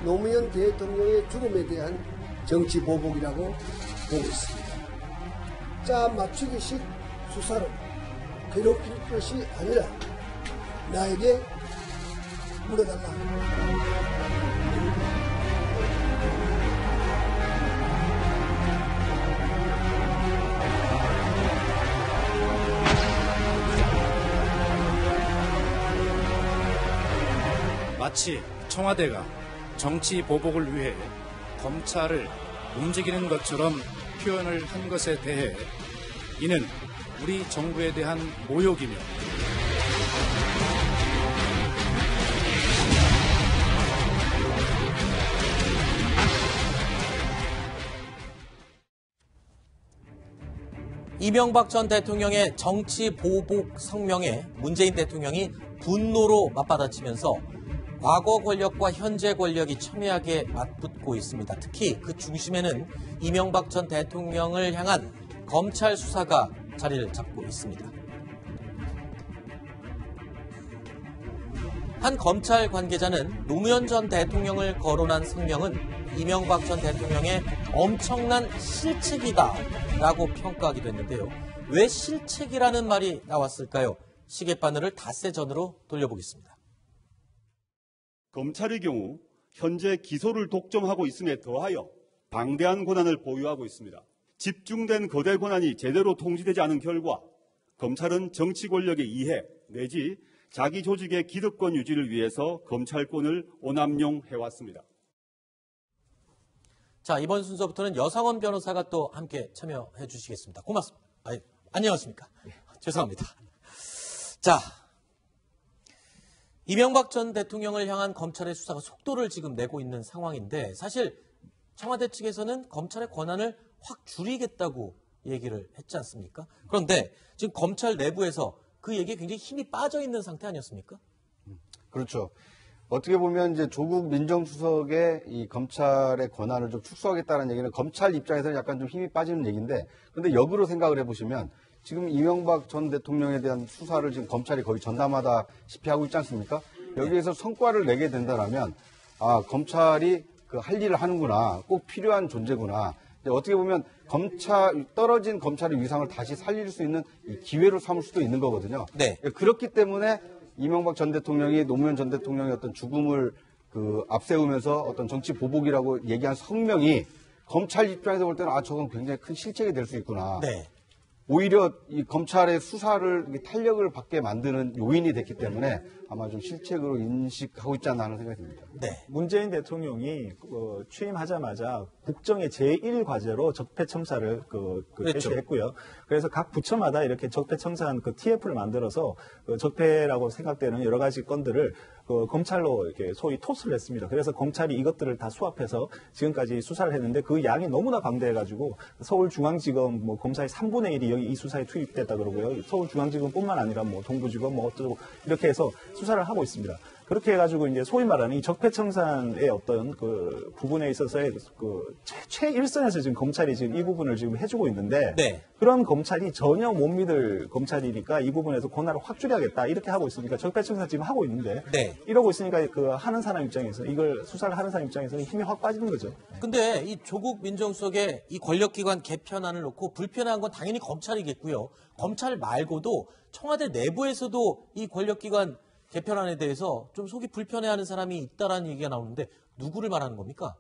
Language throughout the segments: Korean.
노무현 대통령의 죽음에 대한 정치 보복이라고 보고 있습니다. 짜 맞추기식 수사로 괴롭힐 것이 아니라 나에게 물어달라. 마치 청와대가 정치 보복을 위해 검찰을 움직이는 것처럼 표현을 한 것에 대해 이는 우리 정부에 대한 모욕이며 이명박 전 대통령의 정치 보복 성명에 문재인 대통령이 분노로 맞받아치면서 과거 권력과 현재 권력이 첨예하게 맞붙고 있습니다. 특히 그 중심에는 이명박 전 대통령을 향한 검찰 수사가 자리를 잡고 있습니다. 한 검찰 관계자는 노무현 전 대통령을 거론한 성명은 이명박 전 대통령의 엄청난 실책이다라고 평가하기도 했는데요. 왜 실책이라는 말이 나왔을까요? 시계바늘을 닷새 전으로 돌려보겠습니다. 검찰의 경우 현재 기소를 독점하고 있음에 더하여 방대한 권한을 보유하고 있습니다. 집중된 거대 권한이 제대로 통지되지 않은 결과 검찰은 정치 권력의 이해 내지 자기 조직의 기득권 유지를 위해서 검찰권을 오남용해왔습니다. 자, 이번 순서부터는 여상원 변호사가 또 함께 참여해 주시겠습니다. 고맙습니다. 안녕하십니까. 죄송합니다. 자, 이명박 전 대통령을 향한 검찰의 수사가 속도를 지금 내고 있는 상황인데 사실 청와대 측에서는 검찰의 권한을 확 줄이겠다고 얘기를 했지 않습니까? 그런데 지금 검찰 내부에서 그 얘기에 굉장히 힘이 빠져 있는 상태 아니었습니까? 그렇죠. 어떻게 보면 이제 조국 민정수석의 이 검찰의 권한을 좀 축소하겠다는 얘기는 검찰 입장에서는 약간 좀 힘이 빠지는 얘기인데, 근데 역으로 생각을 해보시면 지금 이명박 전 대통령에 대한 수사를 지금 검찰이 거의 전담하다시피 하고 있지 않습니까? 여기에서 성과를 내게 된다면, 아, 검찰이 그 할 일을 하는구나, 꼭 필요한 존재구나. 어떻게 보면 떨어진 검찰의 위상을 다시 살릴 수 있는 이 기회로 삼을 수도 있는 거거든요. 네. 그렇기 때문에 이명박 전 대통령이 노무현 전 대통령의 어떤 죽음을 앞세우면서 어떤 정치 보복이라고 얘기한 성명이 검찰 입장에서 볼 때는 아, 저건 굉장히 큰 실책이 될 수 있구나. 네. 오히려 이 검찰의 수사를 탄력을 받게 만드는 요인이 됐기 때문에 아마 좀 실책으로 인식하고 있지 않나 하는 생각이 듭니다. 네. 문재인 대통령이 취임하자마자 국정의 제1과제로 적폐청사를 그렇죠. 했고요. 그래서 각 부처마다 이렇게 적폐청산 TF를 만들어서 적폐라고 생각되는 여러 가지 건들을 검찰로 이렇게 소위 토스를 했습니다. 그래서 검찰이 이것들을 다 수합해서 지금까지 수사를 했는데 그 양이 너무나 방대해가지고 서울중앙지검 검사의 3분의 1이 여기 이 수사에 투입됐다 그러고요. 서울중앙지검뿐만 아니라 동부지검 어쩌고 이렇게 해서 수사를 하고 있습니다. 그렇게 해가지고 이제 소위 말하는 이 적폐청산의 어떤 부분에 있어서의 최일선에서 지금 검찰이 지금 이 부분을 지금 해주고 있는데 네. 그런 검찰이 전혀 못 믿을 검찰이니까 이 부분에서 권한을 확 줄여야겠다 이렇게 하고 있으니까 적폐청산 지금 하고 있는데 네. 이러고 있으니까 하는 사람 입장에서 이걸 수사를 하는 사람 입장에서는 힘이 확 빠지는 거죠. 근데 이 조국 민정수석의 이 권력기관 개편안을 놓고 불편한 건 당연히 검찰이겠고요. 검찰 말고도 청와대 내부에서도 이 권력기관 개편안에 대해서 좀 속이 불편해하는 사람이 있다라는 얘기가 나오는데 누구를 말하는 겁니까?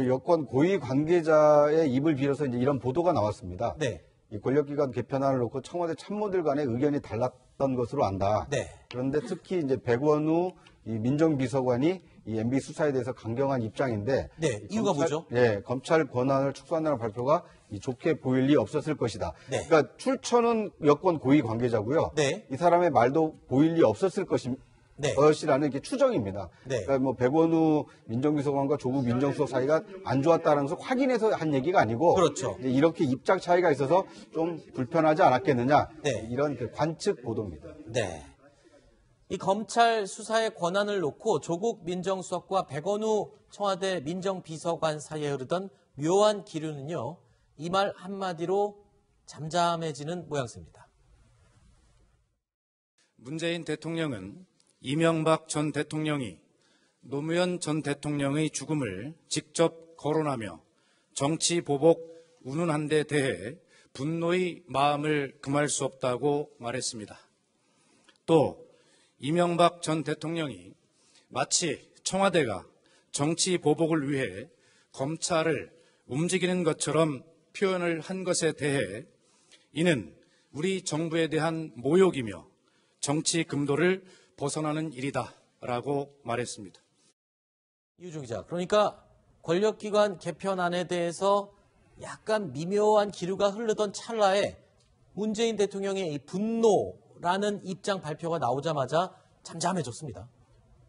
여권 고위 관계자의 입을 빌어서 이제 이런 보도가 나왔습니다. 네. 이 권력기관 개편안을 놓고 청와대 참모들 간의 의견이 달랐던 것으로 안다. 네. 그런데 특히 이제 백원우 이 민정비서관이 이 MB 수사에 대해서 강경한 입장인데. 네. 이유가 뭐죠? 네, 검찰 권한을 축소한다는 발표가 좋게 보일 리 없었을 것이다. 네. 그러니까 출처는 여권 고위 관계자고요. 네. 이 사람의 말도 보일 리 없었을 네. 것이라는 게 추정입니다. 네. 그러니까 백원우 민정비서관과 조국 민정수석 사이가 안 좋았다는 것을 확인해서 한 얘기가 아니고. 그렇죠. 이렇게 입장 차이가 있어서 좀 불편하지 않았겠느냐. 네. 이런 관측 보도입니다. 네. 이 검찰 수사의 권한을 놓고 조국 민정수석과 백원우 청와대 민정비서관 사이에 흐르던 묘한 기류는요, 이 말 한마디로 잠잠해지는 모양새입니다. 문재인 대통령은 이명박 전 대통령이 노무현 전 대통령의 죽음을 직접 거론하며 정치 보복 운운한 데 대해 분노의 마음을 금할 수 없다고 말했습니다. 또 이명박 전 대통령이 마치 청와대가 정치 보복을 위해 검찰을 움직이는 것처럼 표현을 한 것에 대해 이는 우리 정부에 대한 모욕이며 정치 금도를 벗어나는 일이다라고 말했습니다. 이우종 기자, 그러니까 권력기관 개편안에 대해서 약간 미묘한 기류가 흐르던 찰나에 문재인 대통령의 이 분노라는 입장 발표가 나오자마자 잠잠해졌습니다.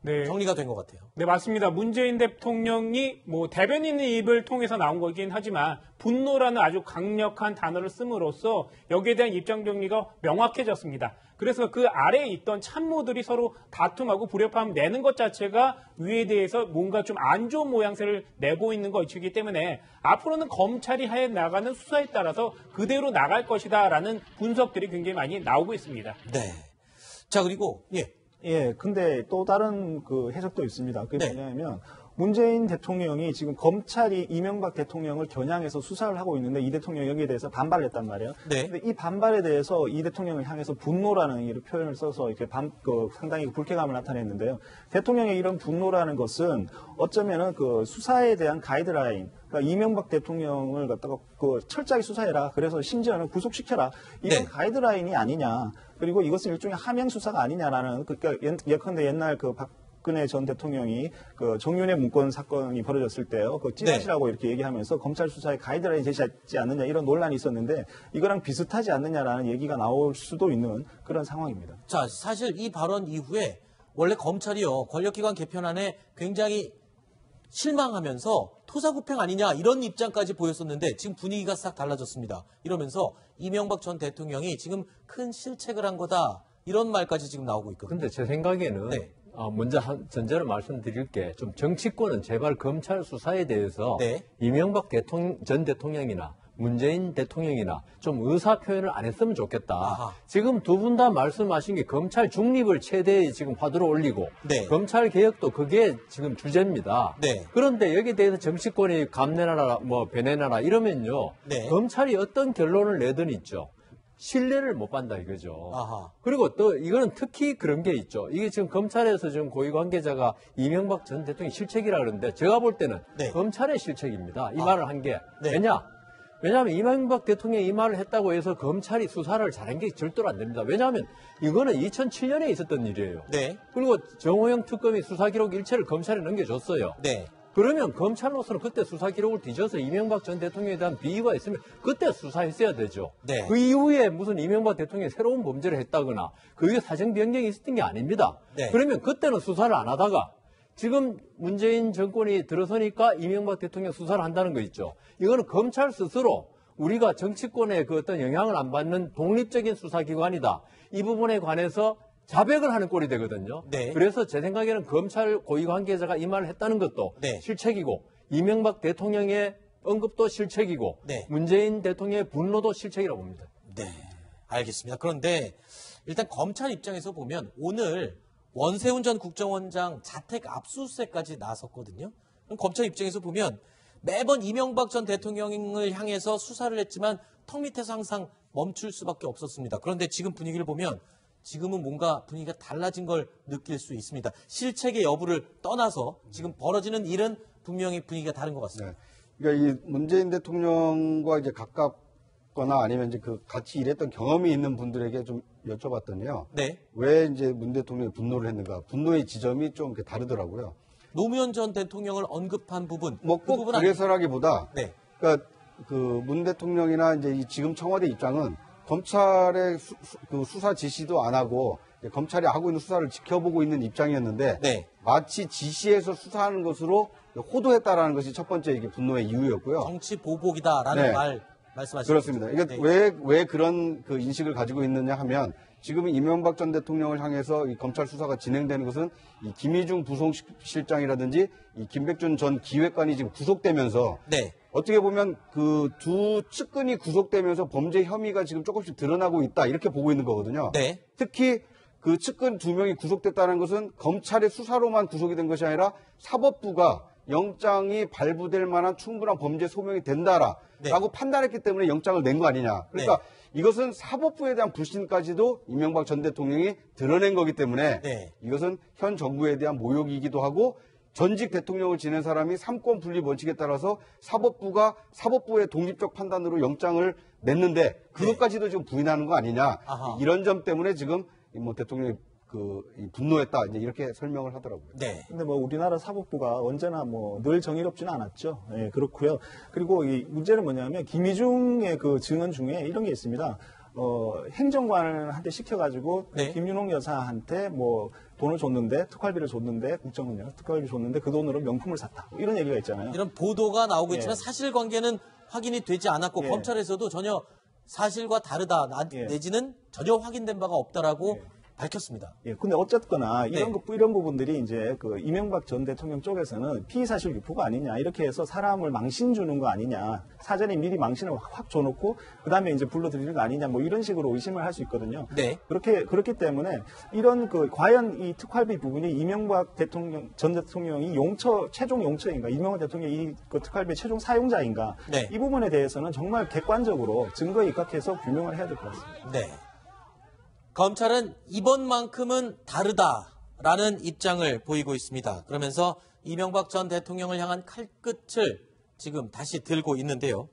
네. 정리가 된 것 같아요. 네, 맞습니다. 문재인 대통령이 대변인의 입을 통해서 나온 거긴 하지만 분노라는 아주 강력한 단어를 씀으로써 여기에 대한 입장 정리가 명확해졌습니다. 그래서 그 아래에 있던 참모들이 서로 다툼하고 불협화음 내는 것 자체가 위에 대해서 뭔가 좀 안 좋은 모양새를 내고 있는 것이기 때문에 앞으로는 검찰이 해 나가는 수사에 따라서 그대로 나갈 것이다라는 분석들이 굉장히 많이 나오고 있습니다. 네. 자, 그리고 예, 근데 또 다른 그 해석도 있습니다. 그게 네. 뭐냐면 문재인 대통령이 지금 검찰이 이명박 대통령을 겨냥해서 수사를 하고 있는데 이 대통령이 여기에 대해서 반발을 했단 말이에요. 네. 근데 이 반발에 대해서 이 대통령을 향해서 분노라는 이 표현을 써서 이렇게 상당히 불쾌감을 나타냈는데요. 대통령의 이런 분노라는 것은 어쩌면은 그 수사에 대한 가이드라인, 그러니까 이명박 대통령을 갖다가 철저하게 수사해라. 그래서 심지어는 구속시켜라. 이런 네. 가이드라인이 아니냐. 그리고 이것은 일종의 하명 수사가 아니냐라는 그러니까 예컨대 옛날 그 박근혜 전 대통령이 그 정윤회 문건 사건이 벌어졌을 때요. 그 찌라시라고 이렇게 얘기하면서 검찰 수사에 가이드라인 제시하지 않느냐 이런 논란이 있었는데 이거랑 비슷하지 않느냐라는 얘기가 나올 수도 있는 그런 상황입니다. 자, 사실 이 발언 이후에 원래 검찰이요, 권력기관 개편안에 굉장히 실망하면서 토사구팽 아니냐 이런 입장까지 보였었는데 지금 분위기가 싹 달라졌습니다. 이러면서 이명박 전 대통령이 지금 큰 실책을 한 거다 이런 말까지 지금 나오고 있거든요. 근데 제 생각에는 네. 먼저 전제로 말씀드릴게 좀 정치권은 제발 검찰 수사에 대해서 네. 이명박 전 대통령이나 문재인 대통령이나 좀 의사 표현을 안 했으면 좋겠다. 아하. 지금 두 분 다 말씀하신 게 검찰 중립을 최대의 지금 화두로 올리고 네. 검찰 개혁도 그게 지금 주제입니다. 네. 그런데 여기에 대해서 정치권이 감내나라 배내나라 이러면요. 네. 검찰이 어떤 결론을 내든 있죠. 신뢰를 못 받는다 이거죠. 아하. 그리고 또 이거는 특히 그런 게 있죠. 이게 지금 검찰에서 지금 고위 관계자가 이명박 전 대통령이 실책이라 그러는데 제가 볼 때는 네. 검찰의 실책입니다. 이 말을 한 게. 네. 왜냐하면 이명박 대통령이 이 말을 했다고 해서 검찰이 수사를 잘한 게 절대로 안 됩니다. 왜냐하면 이거는 2007년에 있었던 일이에요. 네. 그리고 정호영 특검이 수사 기록 일체를 검찰에 넘겨줬어요. 네. 그러면 검찰로서는 그때 수사 기록을 뒤져서 이명박 전 대통령에 대한 비위가 있으면 그때 수사했어야 되죠. 네. 그 이후에 무슨 이명박 대통령이 새로운 범죄를 했다거나 그게 사정 변경이 있었던 게 아닙니다. 네. 그러면 그때는 수사를 안 하다가 지금 문재인 정권이 들어서니까 이명박 대통령 수사를 한다는 거 있죠. 이거는 검찰 스스로 우리가 정치권의 그 어떤 영향을 안 받는 독립적인 수사기관이다. 이 부분에 관해서 자백을 하는 꼴이 되거든요. 네. 그래서 제 생각에는 검찰 고위 관계자가 이 말을 했다는 것도 네. 실책이고 이명박 대통령의 언급도 실책이고 네. 문재인 대통령의 분노도 실책이라고 봅니다. 네. 알겠습니다. 그런데 일단 검찰 입장에서 보면 오늘 원세훈 전 국정원장 자택 압수수색까지 나섰거든요. 그럼 검찰 입장에서 보면 매번 이명박 전 대통령을 향해서 수사를 했지만 턱 밑에서 항상 멈출 수밖에 없었습니다. 그런데 지금 분위기를 보면 지금은 뭔가 분위기가 달라진 걸 느낄 수 있습니다. 실책의 여부를 떠나서 지금 벌어지는 일은 분명히 분위기가 다른 것 같습니다. 네. 그러니까 이 문재인 대통령과 이제 가깝거나 아니면 이제 그 같이 일했던 경험이 있는 분들에게 좀 여쭤봤더니요. 네. 왜 이제 문 대통령이 분노를 했는가? 분노의 지점이 좀 이렇게 다르더라고요. 노무현 전 대통령을 언급한 부분. 뭐 그 꼭 부분 그래서라기보다 네. 그러니까 그 문 대통령이나 이제 이 지금 청와대 입장은 검찰의 그 수사 지시도 안 하고 검찰이 하고 있는 수사를 지켜보고 있는 입장이었는데 네. 마치 지시해서 수사하는 것으로 호도했다라는 것이 첫 번째 이게 분노의 이유였고요. 정치 보복이다라는 네. 말씀하시죠. 그렇습니다. 이게 네. 왜 그런 그 인식을 가지고 있느냐 하면 지금 이명박 전 대통령을 향해서 이 검찰 수사가 진행되는 것은 이 김희중 부속실장이라든지 이 김백준 전 기획관이 지금 구속되면서 네. 어떻게 보면 그 두 측근이 구속되면서 범죄 혐의가 지금 조금씩 드러나고 있다 이렇게 보고 있는 거거든요. 네. 특히 그 측근 2명이 구속됐다는 것은 검찰의 수사로만 구속이 된 것이 아니라 사법부가 영장이 발부될 만한 충분한 범죄 소명이 된다라고 네. 판단했기 때문에 영장을 낸 거 아니냐. 그러니까 이것은 사법부에 대한 불신까지도 이명박 전 대통령이 드러낸 거기 때문에 네. 이것은 현 정부에 대한 모욕이기도 하고 전직 대통령을 지낸 사람이 삼권 분립 원칙에 따라서 사법부의 독립적 판단으로 영장을 냈는데 그것까지도 지금 부인하는 거 아니냐. 아하. 이런 점 때문에 지금 뭐 대통령이 이 분노했다 이제 이렇게 설명을 하더라고요. 네. 근데 뭐 우리나라 사법부가 언제나 뭐 늘 정의롭지는 않았죠. 예, 그렇고요. 그리고 이 문제는 뭐냐면 김희중의 그 증언 중에 이런 게 있습니다. 행정관한테 시켜가지고 네. 김윤홍 여사한테 뭐 돈을 줬는데 특활비를 줬는데 국정원이요. 특활비 줬는데 그 돈으로 명품을 샀다. 뭐 이런 얘기가 있잖아요. 이런 보도가 나오고 있지만 예. 사실관계는 확인이 되지 않았고 예. 검찰에서도 전혀 사실과 다르다 예. 내지는 전혀 확인된 바가 없다라고 밝혔습니다. 예, 근데 어쨌거나 이런 네. 이런 부분들이 이제 그 이명박 전 대통령 쪽에서는 피의사실 유포가 아니냐 이렇게 해서 사람을 망신 주는 거 아니냐 사전에 미리 망신을 확 줘놓고 그 다음에 이제 불러들이는 거 아니냐 뭐 이런 식으로 의심을 할 수 있거든요. 네. 그렇기 때문에 이런 과연 이 특활비 부분이 이명박 전 대통령이 최종 용처인가 이명박 대통령이 그 특활비 최종 사용자인가 네. 이 부분에 대해서는 정말 객관적으로 증거에 입각해서 규명을 해야 될 것 같습니다. 네. 검찰은 이번만큼은 다르다라는 입장을 보이고 있습니다. 그러면서 이명박 전 대통령을 향한 칼끝을 지금 다시 들고 있는데요.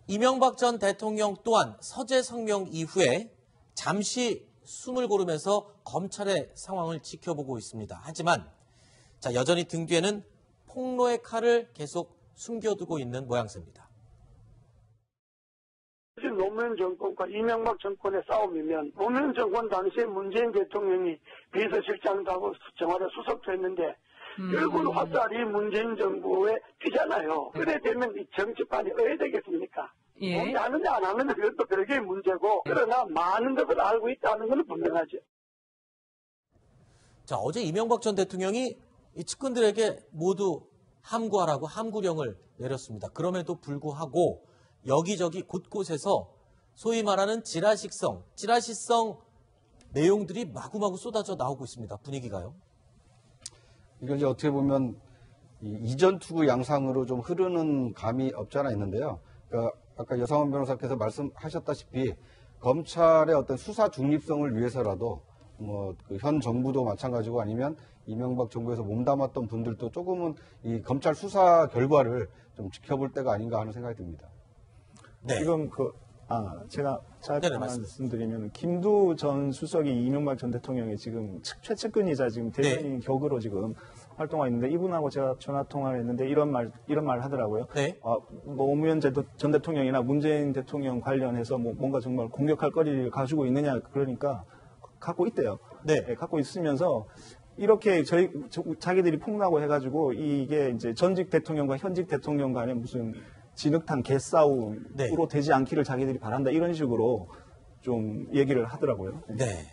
이명박 전 대통령 또한 서재 성명 이후에 잠시 숨을 고르면서 검찰의 상황을 지켜보고 있습니다. 하지만 여전히 등 뒤에는 폭로의 칼을 계속 숨겨두고 있는 모양새입니다. 노무현 정권과 이명박 정권의 싸움이면 노무현 정권 당시에 문재인 대통령이 비서실장도 하고 청와대 수석도 했는데 결국은 화살이 문재인 정부에 튀잖아요. 그래 되면 이 정치판이 어야 되겠습니까? 예. 하느냐 안 하느냐 그것도 별개의 문제고 그러나 많은 것을 알고 있다는 건 분명하죠. 어제 이명박 전 대통령이 이 측근들에게 모두 함구하라고 함구령을 내렸습니다. 그럼에도 불구하고 여기저기 곳곳에서 소위 말하는 찌라시성 내용들이 마구마구 쏟아져 나오고 있습니다. 분위기가요. 이걸 이제 어떻게 보면 이전 투구 양상으로 좀 흐르는 감이 없지 않아 있는데요. 그러니까 아까 여상원 변호사께서 말씀하셨다시피 검찰의 어떤 수사 중립성을 위해서라도 뭐 현 정부도 마찬가지고 아니면 이명박 정부에서 몸담았던 분들도 조금은 이 검찰 수사 결과를 좀 지켜볼 때가 아닌가 하는 생각이 듭니다. 네. 지금 제가 짧게 말씀드리면 김두 전 수석이 이명박 전 대통령의 지금 최측근이자 지금 대변인 격으로 지금 활동하고 있는데 이분하고 제가 전화 통화를 했는데 이런 말 하더라고요. 네. 노무현 전 대통령이나 문재인 대통령 관련해서 뭔가 정말 공격할 거리를 가지고 있느냐 그러니까 갖고 있대요. 네. 갖고 있으면서 이렇게 자기들이 폭로하고 해가지고 이게 이제 전직 대통령과 현직 대통령 간에 무슨 진흙탕 개싸움으로 되지 않기를 자기들이 바란다 이런 식으로 좀 얘기를 하더라고요. 네.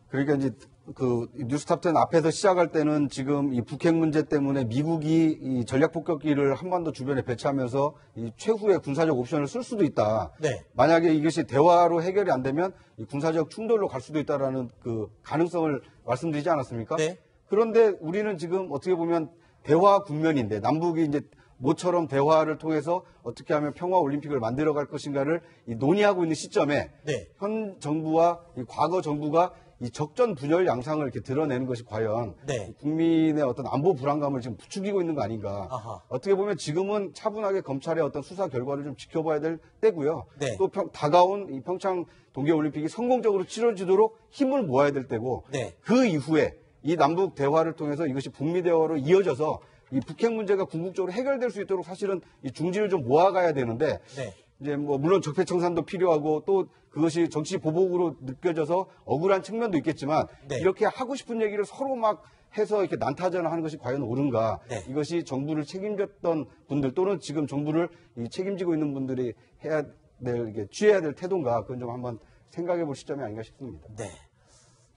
그러니까 이제 뉴스탑10 앞에서 시작할 때는 지금 이 북핵 문제 때문에 미국이 이 전략 폭격기를 한반도 주변에 배치하면서 이 최후의 군사적 옵션을 쓸 수도 있다. 네. 만약에 이것이 대화로 해결이 안 되면 이 군사적 충돌로 갈 수도 있다라는 그 가능성을 말씀드리지 않았습니까? 네. 그런데 우리는 지금 어떻게 보면 대화 국면인데 남북이 이제 모처럼 대화를 통해서 어떻게 하면 평화 올림픽을 만들어갈 것인가를 논의하고 있는 시점에 현 정부와 이 과거 정부가 이 적전 분열 양상을 이렇게 드러내는 것이 과연 국민의 어떤 안보 불안감을 지금 부추기고 있는 거 아닌가. 아하. 어떻게 보면 지금은 차분하게 검찰의 어떤 수사 결과를 좀 지켜봐야 될 때고요. 네. 또 다가온 이 평창 동계올림픽이 성공적으로 치러지도록 힘을 모아야 될 때고 그 이후에 이 남북 대화를 통해서 이것이 북미 대화로 이어져서 이 북핵 문제가 궁극적으로 해결될 수 있도록 사실은 이 중지를 좀 모아가야 되는데 이제 뭐 물론 적폐청산도 필요하고 또 그것이 정치 보복으로 느껴져서 억울한 측면도 있겠지만 이렇게 하고 싶은 얘기를 서로 막 해서 이렇게 난타전을 하는 것이 과연 옳은가? 이것이 정부를 책임졌던 분들 또는 지금 정부를 책임지고 있는 분들이 해야 이게 취해야 될 태도인가 그건 좀 한번 생각해 볼 시점이 아닌가 싶습니다. 네.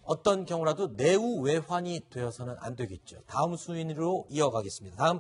어떤 경우라도 내후 외환이 되어서는 안 되겠죠. 다음 순위로 이어가겠습니다. 다음